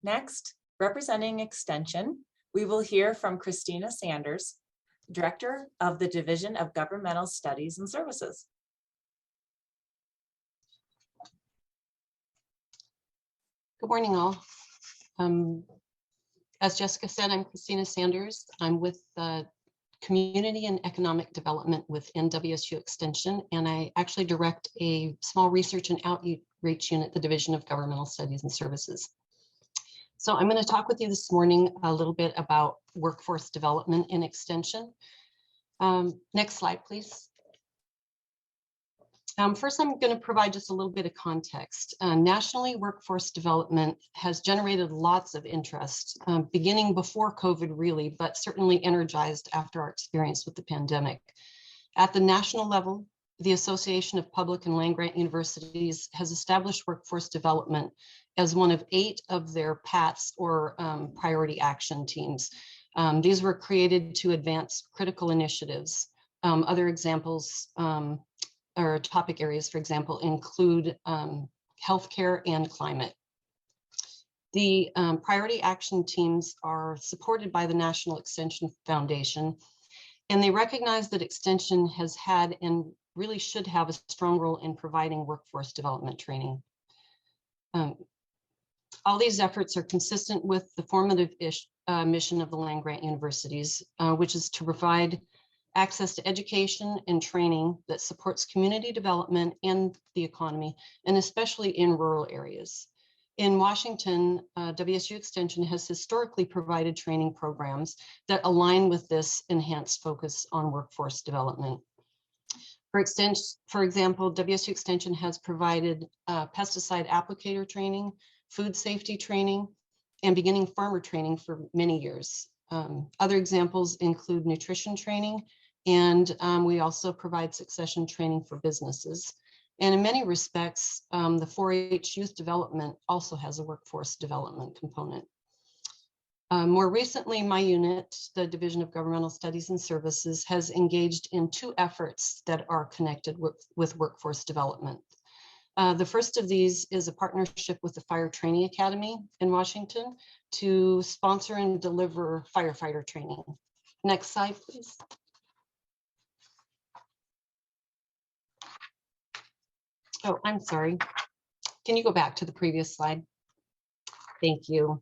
Next, representing Extension, we will hear from Christina Sanders, Director of the Division of Governmental Studies and Services. Good morning, all. As Jessica said, I'm Christina Sanders. I'm with Community and Economic Development within WSU Extension, and I actually direct a small research and outreach unit, the Division of Governmental Studies and Services. So I'm going to talk with you this morning a little bit about workforce development in Extension. Next slide, please. First, I'm going to provide just a little bit of context. Nationally, workforce development has generated lots of interest, beginning before COVID really, but certainly energized after our experience with the pandemic. At the national level, the Association of Public and Land-Grant Universities has established workforce development as one of 8 of their PATs, or priority action teams. These were created to advance critical initiatives. Other examples or topic areas, for example, include healthcare and climate. The priority action teams are supported by the National Extension Foundation, and they recognize that Extension has had and really should have a strong role in providing workforce development training. All these efforts are consistent with the formative mission of the land-grant universities, which is to provide access to education and training that supports community development and the economy, and especially in rural areas. In Washington, WSU Extension has historically provided training programs that align with this enhanced focus on workforce development. For example, WSU Extension has provided pesticide applicator training, food safety training, and beginning farmer training for many years. Other examples include nutrition training, and we also provide succession training for businesses. And in many respects, the 4-H youth development also has a workforce development component. More recently, my unit, the Division of Governmental Studies and Services, has engaged in 2 efforts that are connected with workforce development. The first of these is a partnership with the Fire Training Academy in Washington to sponsor and deliver firefighter training. Next slide, please. Oh, I'm sorry. Can you go back to the previous slide? Thank you.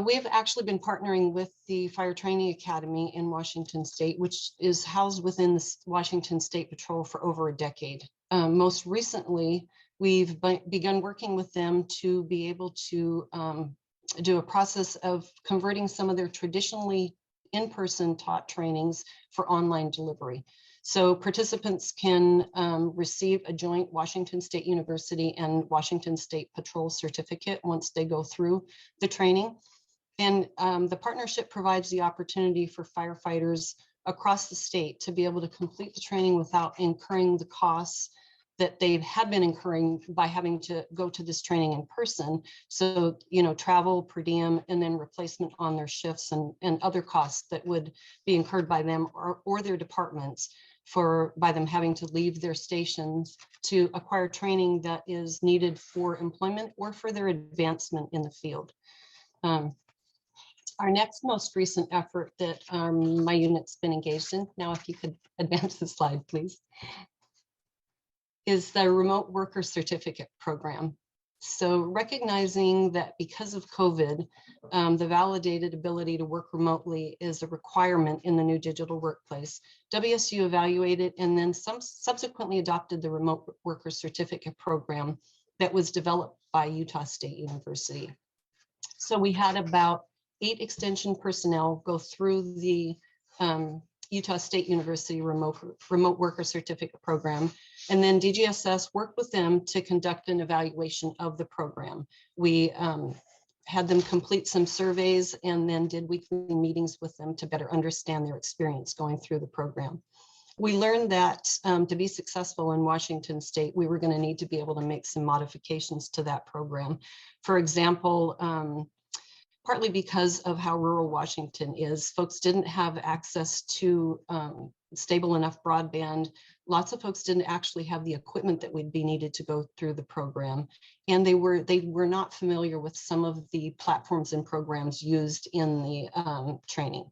We have actually been partnering with the Fire Training Academy in Washington State, which is housed within the Washington State Patrol for over a decade. Most recently, we've begun working with them to be able to do a process of converting some of their traditionally in-person taught trainings for online delivery. So participants can receive a joint Washington State University and Washington State Patrol certificate once they go through the training. And the partnership provides the opportunity for firefighters across the state to be able to complete the training without incurring the costs that they had been incurring by having to go to this training in person. So, travel, per diem, and then replacement on their shifts and other costs that would be incurred by them or their departments by them having to leave their stations to acquire training that is needed for employment or for their advancement in the field. Our next most recent effort that my unit's been engaged in, now if you could advance the slide, please, is the Remote Worker Certificate Program. So recognizing that because of COVID, the validated ability to work remotely is a requirement in the new digital workplace, WSU evaluated and then subsequently adopted the Remote Worker Certificate Program that was developed by Utah State University. So we had about 8 extension personnel go through the Utah State University Remote Worker Certificate Program. And then DGSS worked with them to conduct an evaluation of the program. We had them complete some surveys and then did weekly meetings with them to better understand their experience going through the program. We learned that to be successful in Washington State, we were going to need to be able to make some modifications to that program. For example, partly because of how rural Washington is, folks didn't have access to stable enough broadband Lots of folks didn't actually have the equipment that would be needed to go through the program. And they were not familiar with some of the platforms and programs used in the training.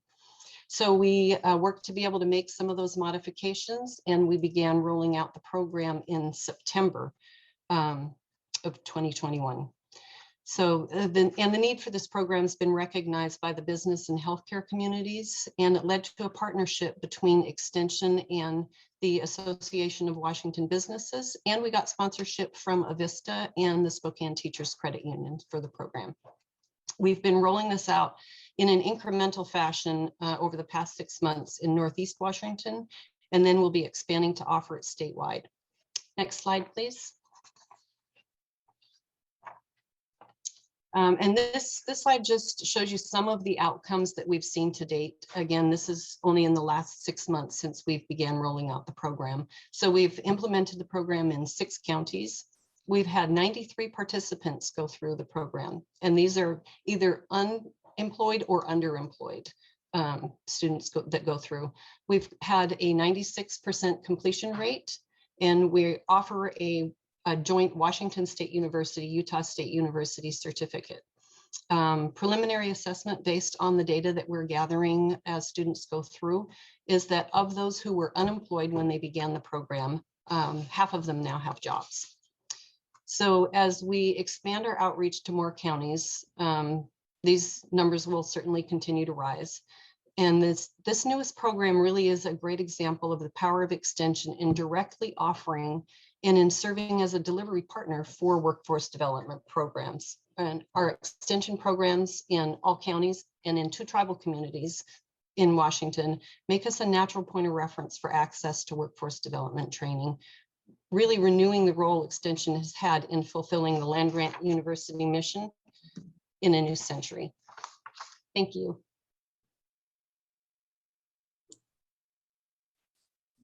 So we worked to be able to make some of those modifications, and we began rolling out the program in September of 2021. So the need for this program has been recognized by the business and healthcare communities, and it led to a partnership between Extension and the Association of Washington Businesses. And we got sponsorship from Avista and the Spokane Teachers Credit Union for the program. We've been rolling this out in an incremental fashion over the past 6 months in Northeast Washington, and then we'll be expanding to offer it statewide. Next slide, please. And this slide just shows you some of the outcomes that we've seen to date. Again, this is only in the last 6 months since we began rolling out the program. So we've implemented the program in 6 counties. We've had 93 participants go through the program, and these are either unemployed or underemployed students that go through. We've had a 96% completion rate, and we offer a joint Washington State University, Utah State University certificate. Preliminary assessment based on the data that we're gathering as students go through is that of those who were unemployed when they began the program, half of them now have jobs. So as we expand our outreach to more counties, these numbers will certainly continue to rise. And this newest program really is a great example of the power of Extension in directly offering and in serving as a delivery partner for workforce development programs. And our Extension programs in all counties and in 2 tribal communities in Washington make us a natural point of reference for access to workforce development training, really renewing the role Extension has had in fulfilling the land-grant university mission in a new century. Thank you.